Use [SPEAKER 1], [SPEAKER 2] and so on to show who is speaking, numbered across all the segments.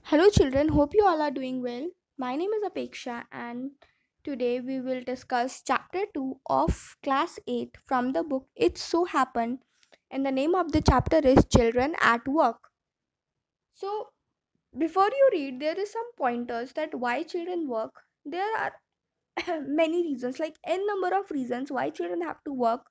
[SPEAKER 1] Hello, children. Hope you all are doing well. My name is Apeksha, and today we will discuss chapter 2 of class 8 from the book It So Happened. And the name of the chapter is Children at Work. So, before you read, there is some pointers that why children work. There are many reasons, like n number of reasons why children have to work.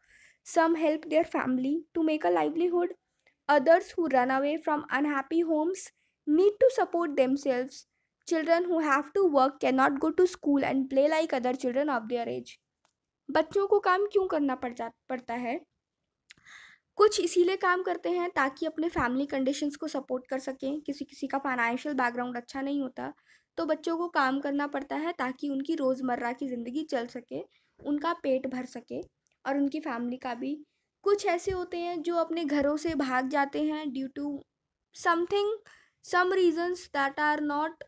[SPEAKER 1] Some help their family to make a livelihood. Others who run away from unhappy homes need to support themselves. Children who have to work cannot go to school and play like other children of their age. बच्चों को काम क्यों करना पड़ता है? कुछ इसीलिए काम करते हैं ताकि अपने फैमिली कंडीशंस को सपोर्ट कर सकें। किसी किसी का फाइनेंशियल बैकग्राउंड अच्छा नहीं होता, तो बच्चों को काम करना पड़ता है ताकि उनकी रोज़मर्रा की ज़िंदगी चल सके, उनका पेट भर सके और उनकी फैमिली का भी। कुछ ऐसे होते हैं जो अपने घरों से भाग जाते हैं due to something, some reasons that are not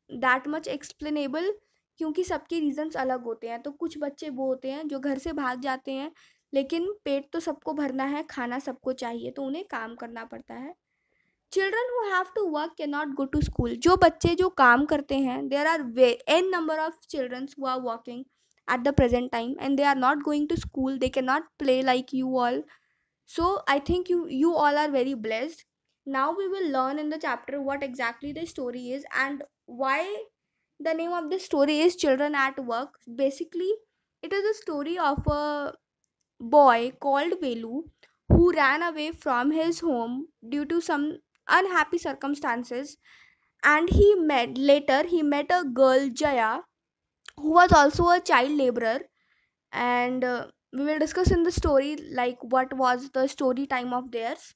[SPEAKER 1] that much explainable, क्योंकि सबके रीजंस अलग होते हैं। तो कुछ बच्चे वो होते हैं जो घर से भाग जाते हैं, लेकिन पेट तो सबको भरना है, खाना सबको चाहिए, तो उन्हें काम करना पड़ता है। Children who have to work can not go to school. जो बच्चे जो काम करते हैं, there are an number of children who are working at the present time and they are not going to school. They cannot play like you all. So I think you all are very blessed. Now we will learn in the chapter what exactly the story is and why the name of the story is Children at Work. Basically, it is a story of a boy called Velu who ran away from his home due to some unhappy circumstances, and he met a girl, Jaya, who was also a child laborer. And we will discuss in the story like what was the story time of theirs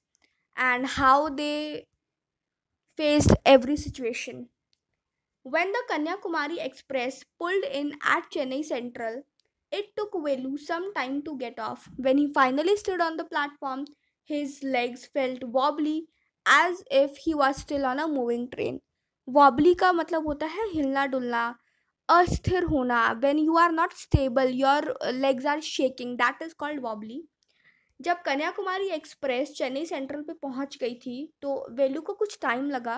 [SPEAKER 1] and how they faced every situation. When the Kanyakumari Express pulled in at Chennai Central, it took Velu some time to get off. When he finally stood on the platform, his legs felt wobbly as if he was still on a moving train. Wobbly का मतलब होता है हिलना डुलना, अस्थिर होना. When you are not stable, your legs are shaking. That is called wobbly. जब Kanyakumari express Chennai central पे पहुंच गई थी, तो वेलू को कुछ टाइम लगा।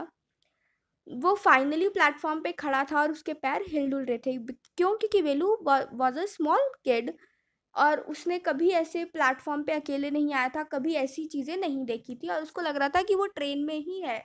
[SPEAKER 1] वो फाइनली प्लेटफॉर्म पे खड़ा था और उसके पैर हिल डुल रहे थे। क्यों? क्योंकि वेलू वाज अ स्मॉल किड और उसने कभी ऐसे प्लेटफॉर्म पे अकेले नहीं आया था, कभी ऐसी चीजें नहीं देखी थी और उसको लग रहा था कि वो ट्रेन में ही है।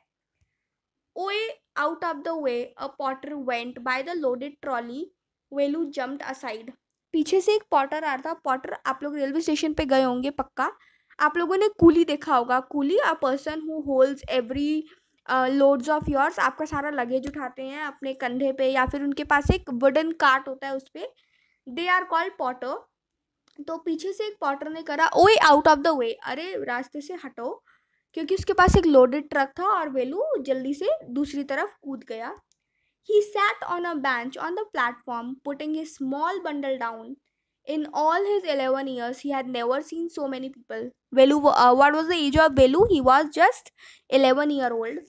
[SPEAKER 1] Way out of the way, a porter went by the loaded trolley. Velu jumped aside. पीछे से एक पॉटर आ रहा था। पॉटर, आप लोग रेलवे स्टेशन पे गए होंगे पक्का। आप लोगों ने कूली देखा होगा। Coolie a person who holds every loads of yours. आपका सारा लगेज उठाते हैं अपने कंधे पे या फिर उनके पास एक वुडन कार्ट होता है उस पे। They are called potter. तो पीछे से एक पॉटर ने करा ओए आउट ऑफ द वे, अरे रास्ते से हटो, क्योंकि उसके पास एक लोडेड ट्रक था और वेलू जल्दी से दूसरी तरफ कूद गया। He sat on a bench on the platform, putting his small bundle down. In all his 11 years, he had never seen so many people. Velu, what was the age of Velu? He was just 11-year-old.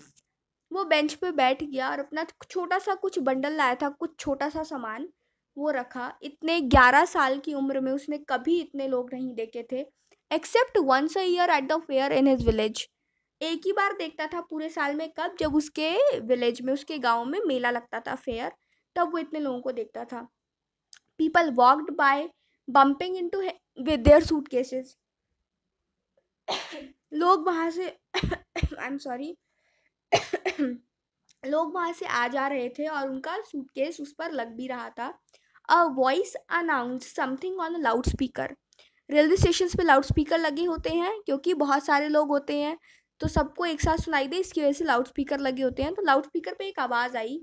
[SPEAKER 1] वो bench पे बैठ गया और अपना छोटा सा कुछ bundle लाया था, कुछ छोटा सा सामान वो रखा। इतने 11 साल की उम्र में उसने कभी इतने लोग नहीं देखे थे, except once a year at the fair in his village. एक ही बार देखता था पूरे साल में, कब? जब उसके विलेज में, उसके गांव में मेला लगता था, फेयर, तब वो इतने लोगों को देखता था। People walked by bumping into with their suitcases. लोग वहां से आई एम सॉरी लोग वहां से आ जा रहे थे और उनका सूटकेस उस पर लग भी रहा था। A voice announce something on loud speaker. Railway station पे लाउड स्पीकर लगे होते हैं क्योंकि बहुत सारे लोग होते हैं, तो सबको एक साथ सुनाई दे, इसकी वजह से लाउड स्पीकर लगे होते हैं। तो लाउड स्पीकर पे एक आवाज आई।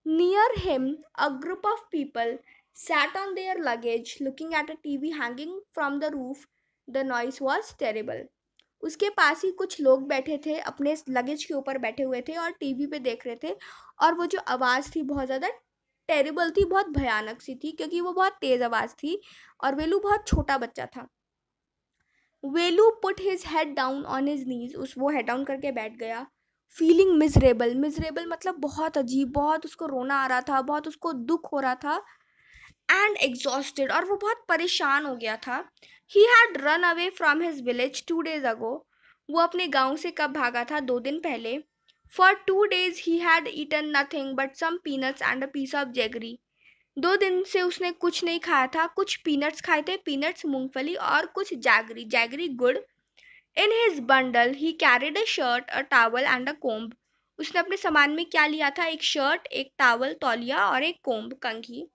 [SPEAKER 1] Near him a group of people sat on their luggage looking at a TV hanging from the roof. The noise was terrible. उसके पास ही कुछ लोग बैठे थे, अपने लगेज के ऊपर बैठे हुए थे और टीवी पे देख रहे थे। और वो जो आवाज़ थी बहुत ज़्यादा टेरिबल थी, बहुत भयानक सी थी, क्योंकि वो बहुत तेज़ आवाज़ थी और वेलू बहुत छोटा बच्चा था। Velu put his head down on his knees. उस वो हेड डाउन करके बैठ गया। Feeling miserable. मिजरेबल मतलब बहुत अजीब, बहुत उसको रोना आ रहा था, बहुत उसको दुख हो रहा था। एंड एग्जॉस्टेड, और वो बहुत परेशान हो गया था। He had run away from his village 2 days अगो। वो अपने गांव से कब भागा था? 2 दिन पहले। For 2 days he had eaten nothing but some peanuts and a piece of jaggery. 2 दिन से उसने कुछ नहीं खाया था, कुछ पीनट्स खाए थे, पीनट्स मूंगफली और कुछ जैगरी, जैगरी गुड़. In his bundle he carried a shirt, a towel and a comb. उसने अपने सामान में क्या लिया था? एक शर्ट, एक टावल, तौलिया और एक कोम्ब, कंघी.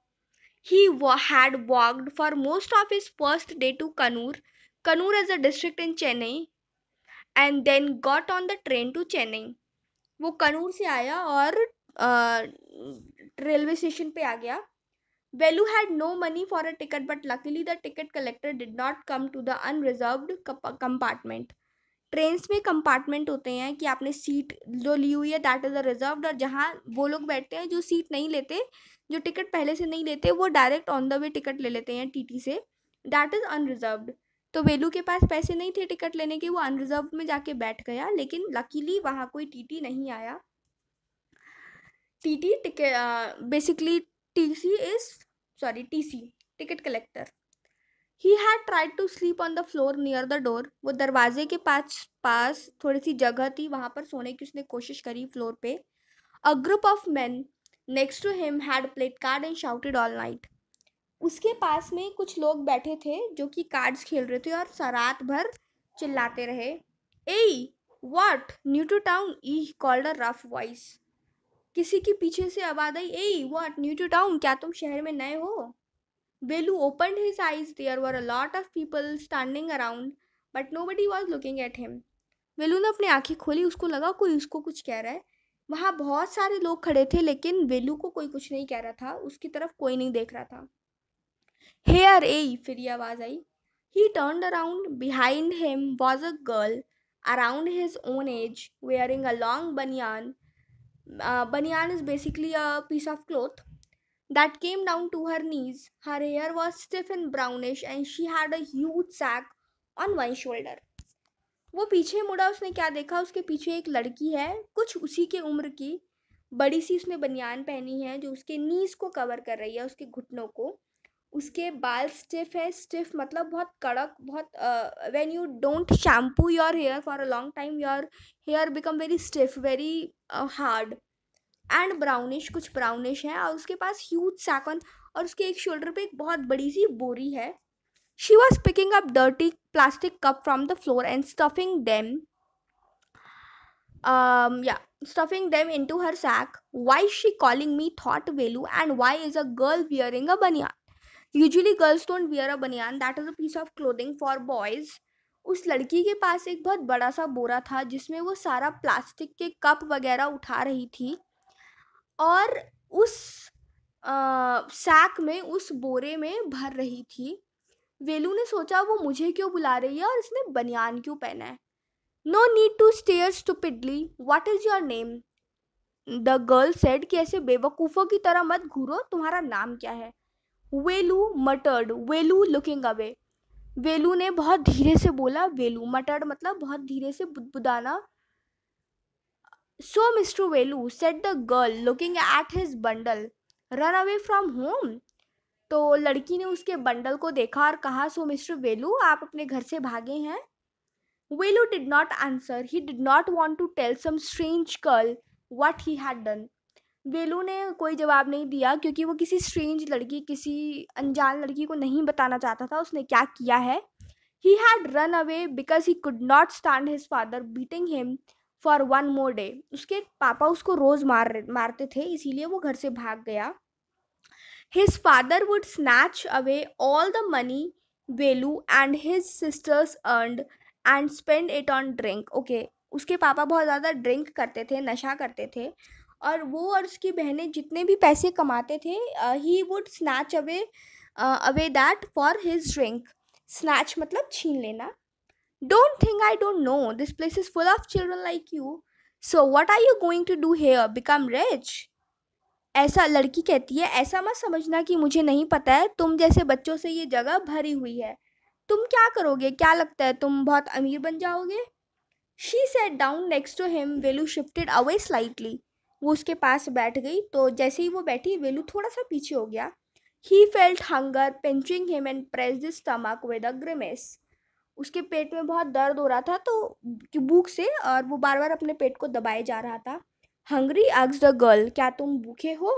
[SPEAKER 1] Had walked for most of his first day to Kannur. Kannur is a district in Chennai, and then got on the train to Chennai. वो कन्नूर से आया और रेलवे स्टेशन पे आ गया. Velu had no money for a ticket, but luckily the ticket collector did not come to the unreserved compartment. Trains में compartment होते हैं कि आपने सीट जो ली हुई है दैट इज अ रिजर्व्ड, और जहाँ वो लोग बैठते हैं जो सीट नहीं लेते, जो टिकट पहले से नहीं लेते, वो direct on the way ticket ले लेते हैं टीटी से. That is unreserved. तो वेलू के पास पैसे नहीं थे टिकट लेने के, वो अनरिजर्व्ड में जाके बैठ गया, लेकिन लकीली वहाँ कोई टीटी नहीं आया. TT ticket basically TC is sorry TC ticket collector. He had tried to sleep on the floor near the door. वो दरवाजे के पास थोड़ी सी जगह थी, वहां पर सोने की उसने कोशिश करी फ्लोर पे. A group of men next to him had played card and shouted all night. उसके पास में कुछ लोग बैठे थे जो कि कार्ड्स खेल रहे थे और रात भर चिल्लाते रहे. Hey, what? New to town? He called a rough voice. किसी की पीछे से आवाज आई. Hey, what? New to town? क्या तुम शहर में नए हो? Velu opened his eyes. There were a lot of people standing around, but nobody was looking at him. वेलू ने अपनी आंखें खोली, उसको लगा कोई उसको कुछ कह रहा है. वहां बहुत सारे लोग खड़े थे, लेकिन वेलू को कोई कुछ नहीं कह रहा था, उसकी तरफ कोई नहीं देख रहा था. Here, ए, फिर ये आवाज आई. He turned around. Behind him was a girl around his own age, wearing a long banyan. Banyan is basically a piece of cloth that came down to her knees. Her hair was stiff and brownish, and she had a huge sack on one shoulder. वो पीछे मुड़ा, उसने क्या देखा? उसके पीछे एक लड़की है, कुछ उसी के उम्र की, बड़ी सी. उसने बनियान पहनी है जो उसके नीज को कवर कर रही है, उसके घुटनों को. उसके बाल स्टिफ है. स्टिफ मतलब बहुत कड़क, बहुत when you don't shampoo your hair for a long time, your hair become very stiff, very hard. And brownish, कुछ ब्राउनिश है, और उसके पास ह्यूज सैकन, और उसके एक शोल्डर पे एक बहुत बड़ी सी बोरी है. She was picking up dirty plastic cup from the floor and stuffing them into her sack. Why is she calling me? Thought Velu. And why is a girl wearing a banyan? Usually girls don't wear a banyan. That is a piece of clothing for boys. उस लड़की के पास एक बहुत बड़ा सा बोरा था जिसमें वो सारा प्लास्टिक के कप वगैरह उठा रही थी, और उस सैक में, उस बोरे में भर रही थी. वेलू ने सोचा वो मुझे क्यों बुला रही है और इसने बनियान क्यों पहना है. No need to stare stupidly. What is your name? The girl said कि ऐसे बेवकूफों की तरह मत घूरो, तुम्हारा नाम क्या है? वेलू मटर्ड. वेलू लुकिंग अवे. वेलू ने बहुत धीरे से बोला. वेलू मटर्ड मतलब बहुत धीरे से बुदबुदाना. So, Mr. Velu, said the girl, looking at his bundle. Run away from home? तो लड़की ने उसके बंडल को देखा और कहा, सो मिस्टर वेलू, आप अपने घर से भागे हैं? वेलू did not answer. He did not want to tell some strange girl what he had done. वेलू ने कोई जवाब नहीं दिया क्योंकि वो किसी स्ट्रेंज लड़की, किसी अनजान लड़की को नहीं बताना चाहता था उसने क्या किया है. He had run away because he could not stand his father beating him for one more day. उसके पापा उसको रोज मारते थे, इसीलिए वो घर से भाग गया. His father would snatch away all the money Velu and his sisters earned and spend it on drink. Okay, उसके पापा बहुत ज़्यादा ड्रिंक करते थे, नशा करते थे, और वो और उसकी बहनें जितने भी पैसे कमाते थे, he would snatch away that for his drink. Snatch मतलब छीन लेना. Don't think I don't know. This place is full of children like you. So what are you going to do here? Become rich? ऐसा लड़की कहती है, ऐसा मत समझना कि मुझे नहीं पता है, तुम जैसे बच्चों से ये जगह भरी हुई है. तुम क्या करोगे? क्या लगता है तुम बहुत अमीर बन जाओगे? She sat down next to him. Velu shifted away slightly. वो उसके पास बैठ गई, तो जैसे ही वो बैठी वेलू थोड़ा सा पीछे हो गया. He felt hunger pinching him and pressed his stomach with a grimace. उसके पेट में बहुत दर्द हो रहा था तो भूख से, और वो बार बार अपने पेट को दबाए जा रहा था. हंग्री आस्क्ड द गर्ल, क्या तुम भूखे हो?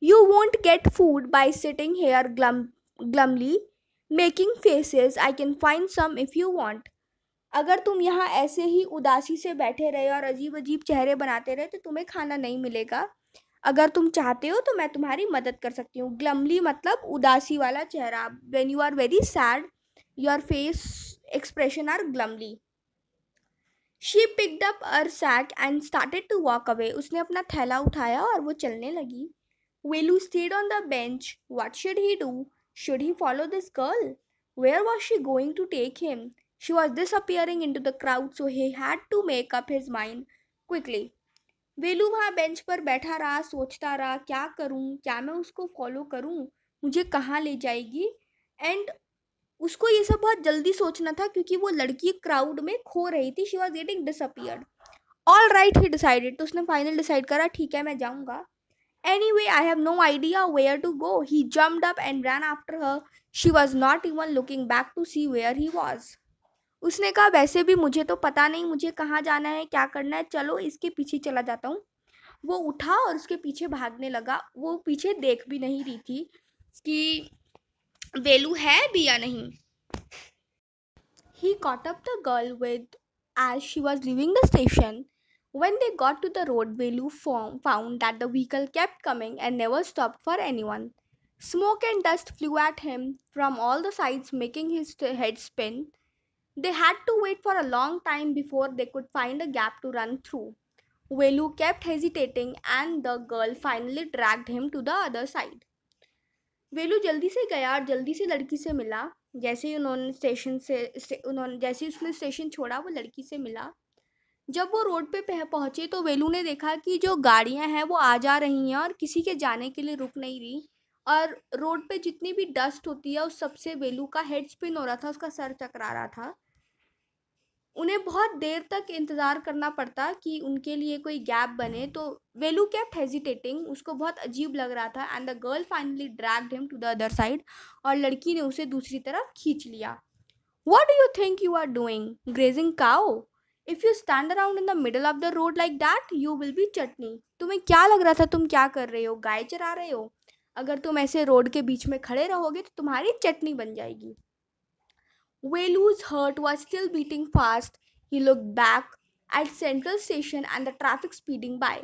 [SPEAKER 1] You won't get food by sitting here glumly making faces. I can find some if you want. अगर तुम यहाँ ऐसे ही उदासी से बैठे रहे और अजीब अजीब चेहरे बनाते रहे तो तुम्हें खाना नहीं मिलेगा. अगर तुम चाहते हो तो मैं तुम्हारी मदद कर सकती हूँ. ग्लमली मतलब उदासी वाला चेहरा. When you are very sad, your face expression are glumly. She picked up her sack and started to walk away. उसने अपना थैला उठाया और वो चलने लगी. Velu stayed on the bench. What should he do? Should he follow this girl? Where was she going to take him? She was disappearing into the crowd, so he had to make up his mind quickly. वेलू वहाँ bench पर बैठा रहा, सोचता रहा, क्या करूं, क्या मैं उसको फॉलो करूं, मुझे कहाँ ले जाएगी. एंड उसको ये सब बहुत जल्दी सोचना था क्योंकि वो लड़की क्राउड में खो रही थी. She was getting disappeared. All right, he decided. तो उसने फाइनल डिसाइड करा, ठीक है मैं जाऊंगा. Anyway, I have no idea where to go. He jumped up and ran after her. She was not even looking back to see where he was. उसने कहा, वैसे भी मुझे तो पता नहीं मुझे कहाँ जाना है, क्या करना है, चलो इसके पीछे चला जाता हूँ. वो उठा और उसके पीछे भागने लगा. वो पीछे देख भी नहीं रही थी कि वेलू है भी या नहीं. He caught up the girl with as she was leaving the station. When they got to the road, Velu found that the vehicle kept coming and never stopped for anyone. Smoke and dust flew at him from all the sides, making his head spin. They had to wait for a long time before they could find a gap to run through. Velu kept hesitating, and the girl finally dragged him to the other side. वेलू जल्दी से गया और जल्दी से लड़की से मिला. जैसे ही उन्होंने जैसे ही उसने स्टेशन छोड़ा वो लड़की से मिला. जब वो रोड पे पहुंचे तो वेलू ने देखा कि जो गाड़ियां हैं वो आ जा रही हैं और किसी के जाने के लिए रुक नहीं रही. और रोड पे जितनी भी डस्ट होती है उस सबसे वेलू का हेड स्पिन हो रहा था, उसका सर चकरा रहा था. उन्हें बहुत देर तक इंतज़ार करना पड़ता कि उनके लिए कोई गैप बने. तो वेलू केप्ट हेजिटेटिंग, उसको बहुत अजीब लग रहा था. And the girl finally dragged him to the other side, और लड़की ने उसे दूसरी तरफ खींच लिया. What do you think you are doing, grazing cow? If you stand around in the middle of the road like that you will be chutney. तुम्हें क्या लग रहा था तुम क्या कर रहे हो, गाय चरा रहे हो? अगर तुम ऐसे रोड के बीच में खड़े रहोगे तो तुम्हारी चटनी बन जाएगी. Velu's heart was still beating fast. He looked back at Central Station and the traffic speeding by.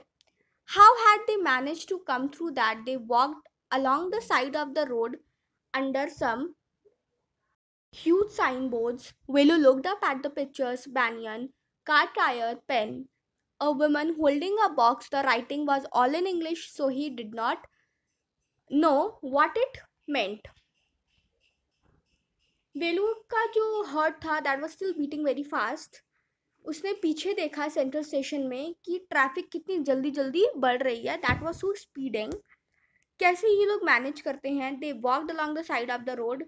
[SPEAKER 1] How had they managed to come through that? They walked along the side of the road under some huge signboards. Velu looked up at the pictures: banyan, car tire, pen. A woman holding a box. The writing was all in English, so he did not know what it meant. वेलू का जो heart था that was still beating very fast. उसने पीछे देखा central station में कि traffic कितनी जल्दी जल्दी बढ़ रही है. That was so speeding. कैसे ये लोग मैनेज करते हैं? They walked along the side of the road.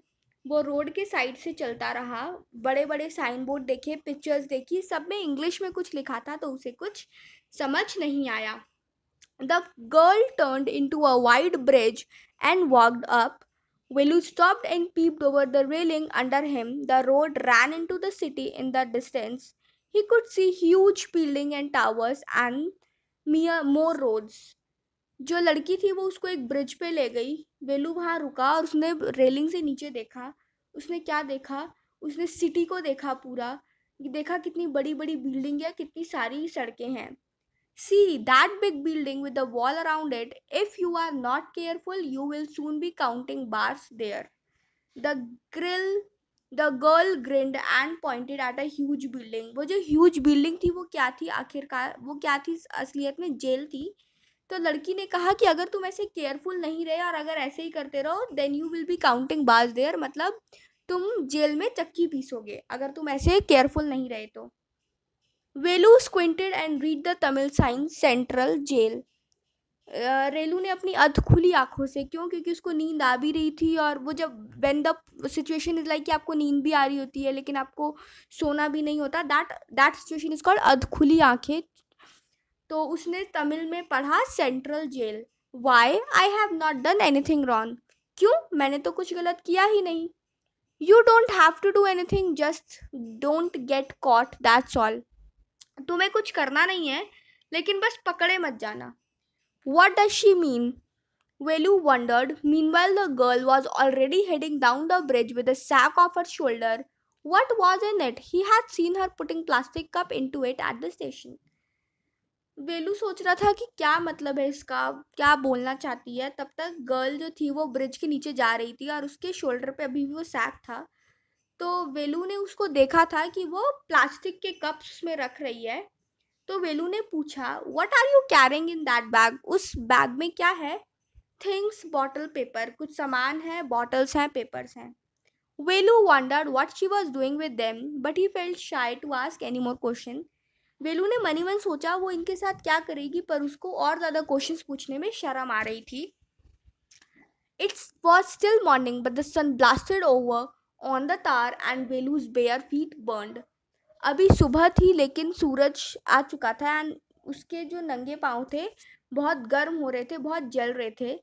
[SPEAKER 1] वो रोड के साइड से चलता रहा. बड़े बड़े साइन बोर्ड देखे, पिक्चर्स देखी, सब में इंग्लिश में कुछ लिखा था तो उसे कुछ समझ नहीं आया. The girl turned into a wide bridge and walked up. Velu stopped and peeped over the railing under him. The road ran into the city in the distance. He could see huge buildings and towers and more roads. जो लड़की थी वो उसको एक bridge पे ले गई. वेलू वहाँ रुका और उसने रेलिंग से नीचे देखा. उसने क्या देखा? उसने सिटी को देखा पूरा. देखा कितनी बड़ी बड़ी बिल्डिंग है, कितनी सारी सड़कें हैं. See that big building with the wall around it. If you are not careful, you will soon be counting bars there. The grill, the girl grinned and pointed at a huge building. वो जो huge building थी वो क्या थी आखिरकार? वो क्या थी? असलियत में जेल थी. तो लड़की ने कहा कि अगर तुम ऐसे केयरफुल नहीं रहे और अगर ऐसे ही करते रहो then you will be counting bars there. मतलब तुम जेल में चक्की पीसोगे अगर तुम ऐसे केयरफुल नहीं रहे तो. वेलू squinted and read the Tamil sign Central Jail. रेलू ने अपनी अध खुली आंखों से, क्यों? क्योंकि उसको नींद आ भी रही थी. और वो जब when the situation is like कि आपको नींद भी आ रही होती है लेकिन आपको सोना भी नहीं होता, that that situation is called अध खुली आंखें. तो उसने तमिल में पढ़ा central jail. Why? I have not done anything wrong. क्यों? मैंने तो कुछ गलत किया ही नहीं. You don't have to do anything, just don't get caught, that's all. तुम्हें कुछ करना नहीं है, लेकिन बस पकड़े मत जाना. What does she mean? Velu wondered. Meanwhile, the girl was already heading down the bridge with a sack off her shoulder. What was in it? He had seen her putting plastic cup into it at the station. वेलू सोच रहा था कि क्या मतलब है इसका, क्या बोलना चाहती है. तब तक गर्ल जो थी वो ब्रिज के नीचे जा रही थी और उसके शोल्डर पे अभी भी वो सैक था. तो वेलू ने उसको देखा था कि वो प्लास्टिक के कप्स में रख रही है. तो वेलू ने पूछा, what are you carrying in that bag? उस बैग में क्या है? Things, bottle, paper. कुछ सामान है, बॉटल्स हैं, पेपर्स हैं. वेलू wondered what she was doing with them, but he felt shy to ask any more question. वेलू ने मनी मन सोचा वो इनके साथ क्या करेगी, पर उसको और ज्यादा क्वेश्चंस पूछने में शर्म आ रही थी. It was still morning, but the sun blasted over on the tar and वेलू's bare feet burned. अभी सुबह थी लेकिन सूरज आ चुका था एंड उसके जो नंगे पाँव थे बहुत गर्म हो रहे थे, बहुत जल रहे थे.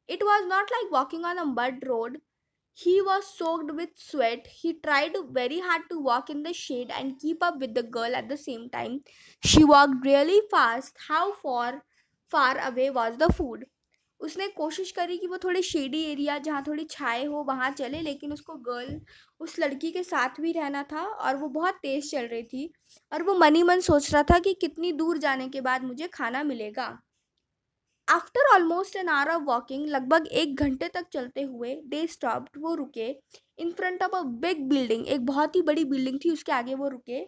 [SPEAKER 1] It was not like walking on a mud road. He was soaked with sweat. He tried very hard to walk in the shade and keep up with the girl at the same time. She walked really fast. How far away was the food? उसने कोशिश करी कि वो थोड़े shady area जहाँ थोड़ी छाए हो वहाँ चले, लेकिन उसको गर्ल उस लड़की के साथ भी रहना था और वो बहुत तेज चल रही थी. और वो मनी मन सोच रहा था कि कितनी दूर जाने के बाद मुझे खाना मिलेगा. After almost an hour of walking, लगभग एक घंटे तक चलते हुए, दे स्टॉप्ड, वो रुके. In front of a big building, एक बहुत ही बड़ी बिल्डिंग थी, उसके आगे वो रुके.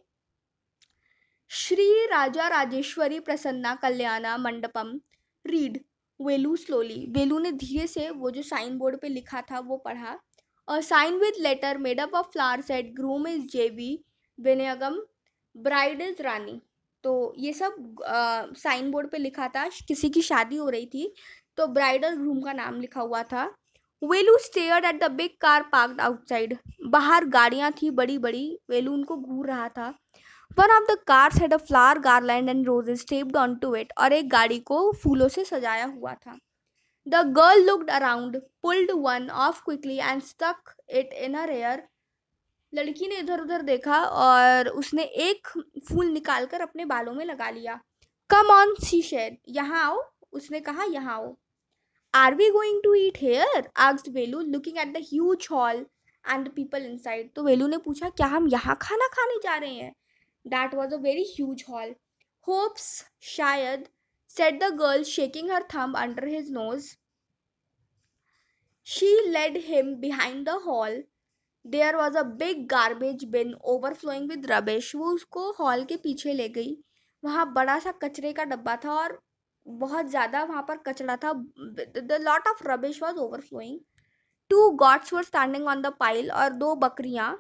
[SPEAKER 1] श्री राजा राजेश्वरी प्रसन्ना कल्याणा मंडपम. रीड. वेलू स्लोली. वेलू ने धीरे से वो जो साइन बोर्ड पे लिखा था वो पढ़ा. A sign with letter made up of flower set, groom is J V Vinayagam, bride is रानी. तो ये सब साइन बोर्ड पे लिखा था. किसी की शादी हो रही थी, तो ब्राइड और ग्रूम का नाम लिखा हुआ था. Velu stared at the big car parked outside. बाहर गाड़ियां थी बड़ी बड़ी. वेलू उनको घूर रहा था. One of the cars had a flower garland and roses taped onto it, और एक गाड़ी को फूलों से सजाया हुआ था. The girl looked around, pulled one off quickly and stuck it in her hair. लड़की ने इधर उधर देखा और उसने एक फूल निकालकर अपने बालों में लगा लिया. Come on, she said. यहाँ आओ, उसने कहा, यहाँ आओ. Are we going to eat here? Asked Velu, looking at the huge hall and the people inside. तो वेलू ने पूछा, क्या हम यहाँ खाना खाने जा रहे हैं? That was a very huge hall. Hopes, shayad, said the girl, shaking her thumb under his nose. She led him behind the hall. There was a big garbage bin overflowing with rubbish. वो उसको hall के पीछे ले गई. वहाँ बड़ा सा कचरे का डब्बा था और बहुत ज़्यादा वहाँ पर कचरा था. The lot of rubbish was overflowing. Two goats were standing on the pile, और दो बकरियाँ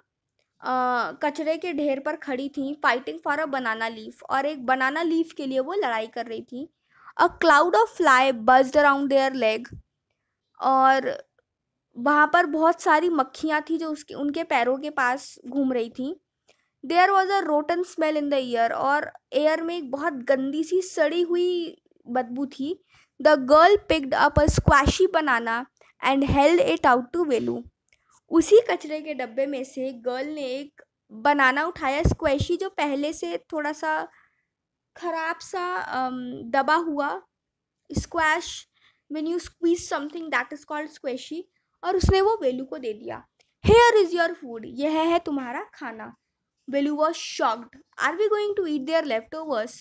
[SPEAKER 1] कचरे के ढेर पर खड़ी थी. Fighting for a banana leaf, और एक बनाना लीफ के लिए वो लड़ाई कर रही थी. A cloud of fly buzzed around their leg, और वहां पर बहुत सारी मक्खियां थी जो उसके उनके पैरों के पास घूम रही थी. There was a rotten smell in the air, और एयर में एक बहुत गंदी सी सड़ी हुई बदबू थी. The girl picked up a squashy banana and held it out to Velu. उसी कचरे के डब्बे में से गर्ल ने एक बनाना उठाया, स्क्वैशी, जो पहले से थोड़ा सा खराब सा दबा हुआ. Squash, when you squeeze something that is called squashy. और उसने वो वेलू को दे दिया. हेयर इज योर फूड, यह है तुम्हारा खाना. Velu was shocked. Are we going to eat their leftovers?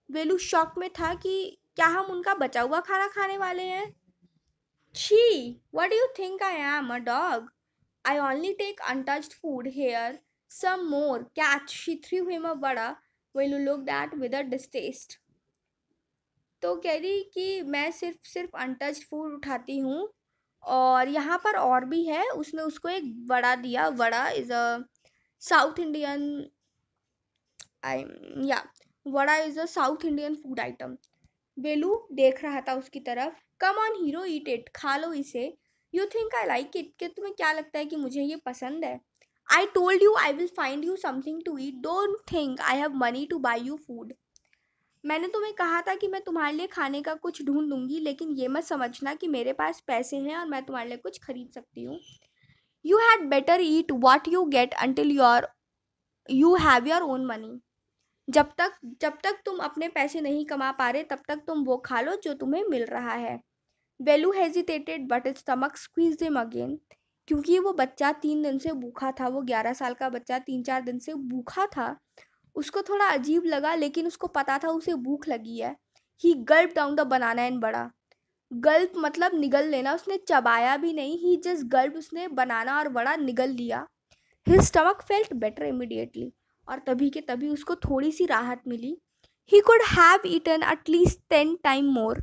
[SPEAKER 1] Velu shock में था कि क्या हम उनका बचा हुआ खाना खाने वाले हैं. छी, what do you think I am, a dog? I only take untouched food. Here, some more. Catch. She threw him a vada, while he looked at with a distaste. तो कह रही कि मैं सिर्फ सिर्फ अनटच्ड फूड उठाती हूँ, और यहाँ पर और भी है. उसने उसको एक वड़ा दिया. Vada is a South Indian, I, yeah, vada is a South Indian food item. Velu देख रहा था उसकी तरफ. Come on hero, eat it, खा लो इसे. You think I like it? कि तुम्हें क्या लगता है कि मुझे ये पसंद है? I told you I will find you something to eat. Don't think I have money to buy you food. मैंने तुम्हें कहा था कि मैं तुम्हारे लिए खाने का कुछ ढूंढ दूंगी, लेकिन ये मत समझना कि मेरे पास पैसे हैं और मैं तुम्हारे लिए कुछ खरीद सकती हूँ. You had better eat what you get until you have your own money. जब तक तुम अपने पैसे नहीं कमा पा रहे तब तक तुम वो खा लो जो तुम्हें मिल रहा है। Velu hesitated but its stomach squeezed him again. क्योंकि वो बच्चा 3 दिन से भूखा था, वो 11 साल का बच्चा 3-4 दिन से भूखा था। उसको थोड़ा अजीब लगा, लेकिन उसको पता था उसे भूख लगी है। He gulp down the banana and vada. Gulp मतलब निगल लेना, उसने चबाया भी नहीं, ही जस्ट गल्प, उसने बनाना और बड़ा निगल लिया। His stomach felt better immediately. और तभी के तभी उसको थोड़ी सी राहत मिली। He could have eaten at least 10 time more.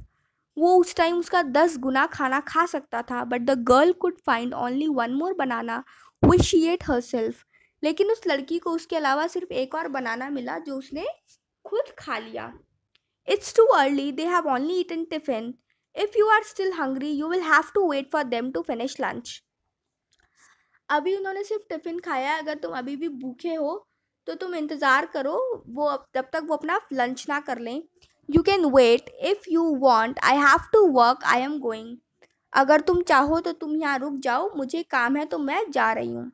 [SPEAKER 1] वो उस टाइम उसका 10 गुना खाना खा सकता था, but the girl could find only one more banana which she ate herself. लेकिन उस लड़की को उसके अलावा सिर्फ एक और बनाना मिला जो उसने खुद खा लिया। It's too early, they have only eaten tiffin. If you are still hungry you will have to wait for them to finish lunch. अभी उन्होंने सिर्फ टिफिन खाया है, अगर तुम अभी भी भूखे हो तो तुम इंतज़ार करो, वो जब तक वो अपना लंच ना कर लें। You can wait if you want, I have to work, I am going. अगर तुम चाहो तो तुम यहाँ रुक जाओ, मुझे काम है तो मैं जा रही हूँ।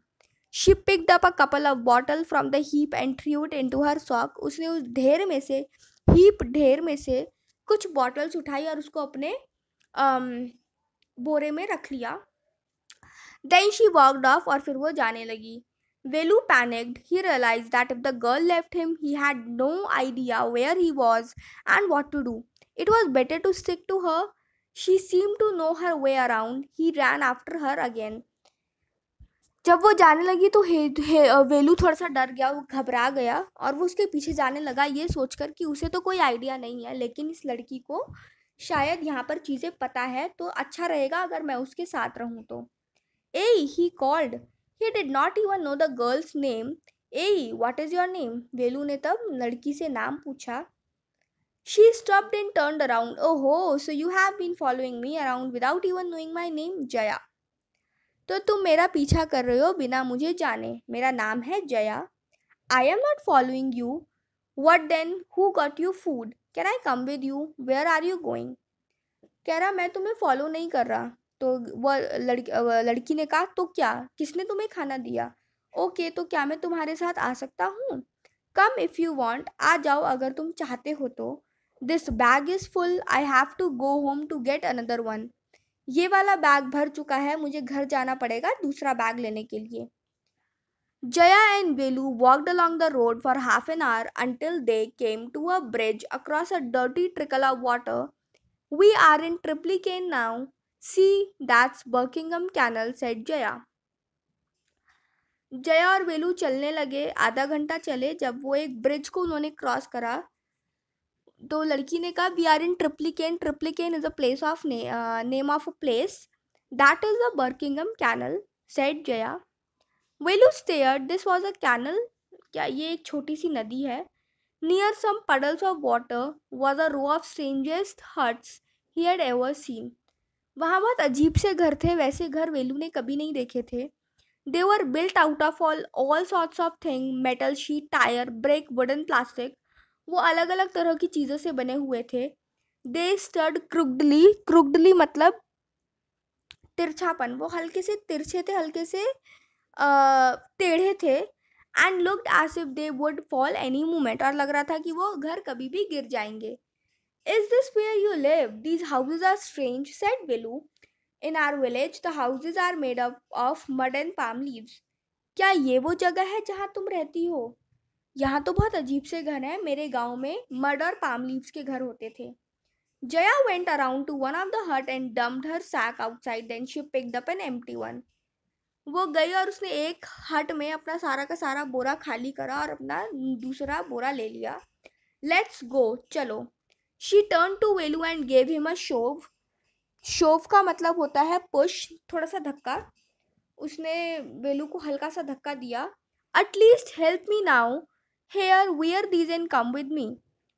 [SPEAKER 1] She picked up a couple of bottle from the heap and threw it into her sock. उसने उस ढेर में से कुछ बॉटल्स उठाई और उसको अपने अम, बोरे में रख लिया। Then she walked off और फिर वो जाने लगी। Velu panicked. He realized that if the girl left him, he had no idea where he was and what to do. It was better to stick to her. She seemed to know her way around. He ran after her again. जब वो जाने लगी तो वेलू थोड़ा सा डर गया, वो घबरा गया और वो उसके पीछे जाने लगा, ये सोचकर कि उसे तो कोई आइडिया नहीं है, लेकिन इस लड़की को शायद यहाँ पर चीज़ें पता है, तो अच्छा रहेगा अगर मैं उसके साथ रहूँ तो। Hey, he called. He did not even know the girl's name. Hey, what is your name? वेलू ने तब लड़की से नाम पूछा। She stopped and turned around. Oh, so you have been following me around without even knowing my name, Jaya. तो तुम मेरा पीछा कर रहे हो बिना मुझे जाने। मेरा नाम है Jaya. I am not following you. What then? Who got you food? Can I come with you? Where are you going? कह रहा मैं तुम्हें फॉलो नहीं कर रहा। तो वह लड़की ने कहा तो क्या, किसने तुम्हें खाना दिया? ओके, तो क्या मैं तुम्हारे साथ आ सकता हूँ? कम इफ यू वांट, आ जाओ अगर तुम चाहते हो तो। This bag is full, I have to go home to get another one. ये वाला बैग भर चुका है, मुझे घर जाना पड़ेगा दूसरा बैग लेने के लिए। Jaya and Velu walked along the road for half an hour until they came to a bridge across a dirty trickle of water. We are in Triplicane now. See, that's Buckingham Canal, said Jaya. Jaya और वेलू चलने लगे, आधा घंटा चले। जब वो एक bridge को उन्होंने क्रॉस करा तो लड़की ने कहा we are in Triplicane. Triplicane is a place of name of a place, that is the Buckingham canal, said Jaya. Velu stared, this was a canal, क्या ये एक छोटी सी नदी है? Near some puddles of water was a row of strangest huts he had ever seen. वहाँ बहुत अजीब से घर थे, वैसे घर वेलू ने कभी नहीं देखे थे। They were built out of all sorts of thing, metal sheet, tyre, brake, wooden, plastic. वो अलग अलग तरह की चीज़ों से बने हुए थे। दे स्टड क्रुकडली, क्रुकडली मतलब तिरछापन, वो हल्के से तिरछे थे, हल्के से टेढ़े थे। And looked as if they would fall any moment, और लग रहा था कि वो घर कभी भी गिर जाएंगे। Is this where you live? These houses are strange, said Velu. In our village the houses are made up of mud and palm leaves. क्या ये वो जगह है जहाँ तुम रहती हो? यहाँ तो बहुत अजीब से घर हैं, मेरे गांव में मड और पाम लीव्स के घर होते थे। Jaya went around to one of the hut and dumped her sack outside, then she picked up an empty one. वो गई और उसने एक हट में अपना सारा का सारा बोरा खाली करा और अपना दूसरा बोरा ले लिया। लेट्स गो, चलो। She turn to Velu and gave him a shove. Shove का मतलब होता है पुश, थोड़ा सा धक्का। उसने वेलू को हल्का सा धक्का दिया। At least help me now, here wear these and come with me.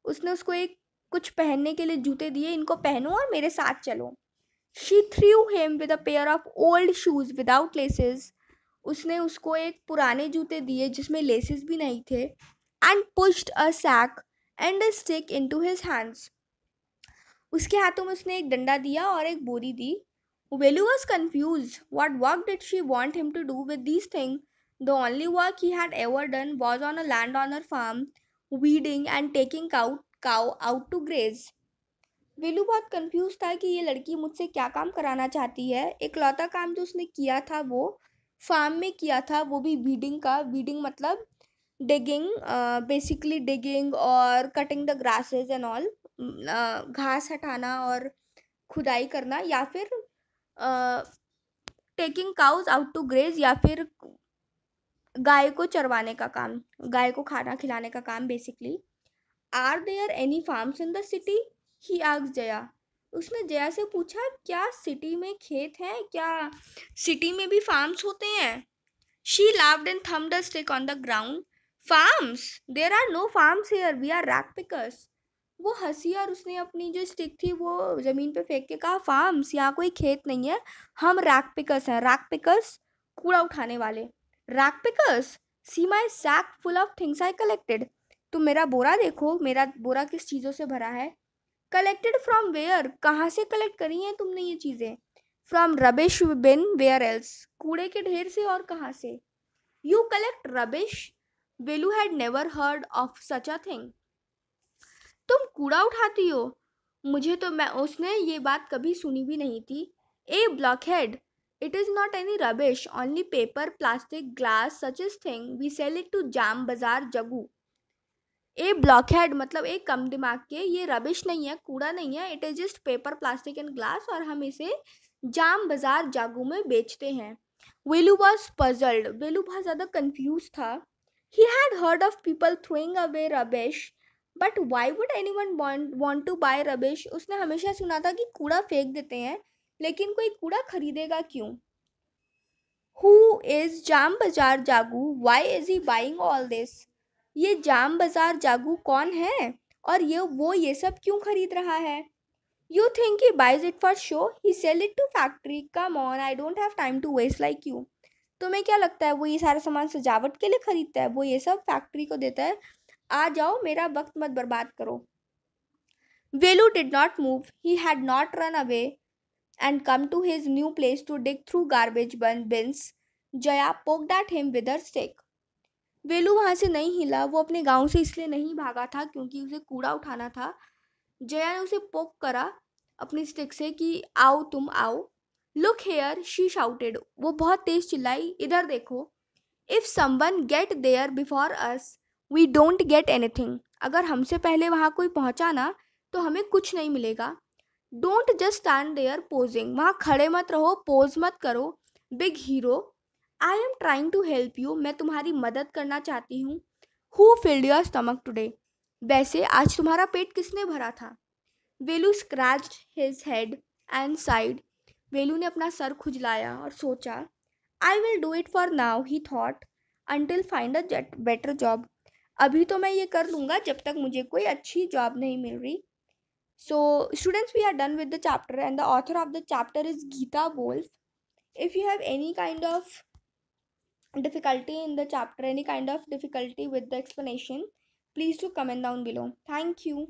[SPEAKER 1] उसने उसको एक कुछ पहनने के लिए जूते दिए, इनको पहनो और मेरे साथ चलो। She threw him with a pair of old shoes without laces. उसने उसको एक पुराने जूते दिए जिसमें लेसेस भी नहीं थे। And pushed a sack and a stick into his hands. उसके हाथों में उसने एक डंडा दिया और एक बोरी दी। Velu was confused. What work did she want him to do with these things? The only work he had ever done was on a landowner farm, weeding and taking cow out to graze. वेलू बहुत confuse था कि ये लड़की मुझसे क्या काम कराना चाहती है। इकलौता काम जो उसने किया था वो फार्म में किया था, वो भी वीडिंग का। वीडिंग मतलब डिगिंग, बेसिकली डिगिंग और cutting the grasses and all, घास हटाना और खुदाई करना, या फिर taking cows out to graze, या फिर गाय को चरवाने का काम, गाय को खाना खिलाने का काम basically. Are there any farms in the city, he asked Jaya. उसने जया से पूछा, क्या सिटी में खेत हैं क्या? सिटी में भी फार्म्स होते हैं? She laughed and thumped a stick on the ground. Farms? There are no farms here. We are rag pickers. वो हंसी और उसने अपनी जो स्टिक थी वो जमीन पे फेंक के कहा, फार्म्स? यहाँ कोई खेत नहीं है, हम रैक पिकर्स हैं। रैक पिकर्स, कूड़ा उठाने वाले। Rag pickers, see my sack full of things I collected. तुम मेरा बोरा देखो, मेरा बोरा किस चीजों से भरा है। Collected from where? कहाँ से कलेक्ट करी हैं तुमने ये चीजें? From rubbish bin, where else? कूड़े के ढेर से, और कहाँ से? You collect rubbish? Velu had never heard of such a thing. तुम कूड़ा उठाती हो? मुझे तो मैं उसने ये बात कभी सुनी भी नहीं थी। A blockhead, it is not any rubbish, only paper, plastic, glass, such is thing, we sell it to Jam Bazaar Jaggu. ए ब्लॉकहेड मतलब एक कम दिमाग के, ये रबिश नहीं है, कूड़ा नहीं है, it is just paper, plastic and glass, और हम इसे जाम बाजार जागू में बेचते हैं। वेलू वॉज पजल्ड। वेलू बहुत ज़्यादा कंफ्यूज था। He had heard of people throwing away rubbish, but why would any one want to buy rubbish? उसने हमेशा सुना था कि कूड़ा फेंक देते हैं, लेकिन कोई कूड़ा खरीदेगा क्यों? Who is Jam Bazaar Jaggu? Why is he buying all this? ये जाम बाजार जागू कौन है, और ये सब क्यों खरीद रहा है? You think he buys it for show, he sell it to factory, come on, I don't have time to waste like you. तुम्हें क्या लगता है वो ये सारा सामान सजावट के लिए खरीदता है? वो ये सब फैक्ट्री को देता है। आ जाओ, मेरा वक्त मत बर्बाद करो। Velu did not move, he had not run away and come to his new place to dig through bins. Jaya poked at him with her stick. वेलू वहां से नहीं हिला। वो अपने गांव से इसलिए नहीं भागा था क्योंकि उसे कूड़ा उठाना था। जया ने उसे पोक करा अपनी स्टिक से कि आओ तुम आओ। Look here, she shouted. वो बहुत तेज चिल्लाई, इधर देखो। If someone get there before us, we don't get anything. अगर हमसे पहले वहां कोई पहुंचा ना, तो हमें कुछ नहीं मिलेगा। Don't just stand there posing. वहां खड़े मत रहो, पोज मत करो। Big hero, I am trying to help you. मैं तुम्हारी मदद करना चाहती हूँ। Who filled your stomach today? वैसे आज तुम्हारा पेट किसने भरा था? Velu scratched his head and side. Velu ने अपना सर खुजलाया और सोचा। I will do it for now, he thought, until find a better job. अभी तो मैं ये कर लूँगा जब तक मुझे कोई अच्छी जॉब नहीं मिल रही। So, students, we are done with the chapter, and the author of the chapter is Geeta Wolf. If you have any kind of difficulty in the chapter, any kind of difficulty with the explanation, please do comment down below. Thank you.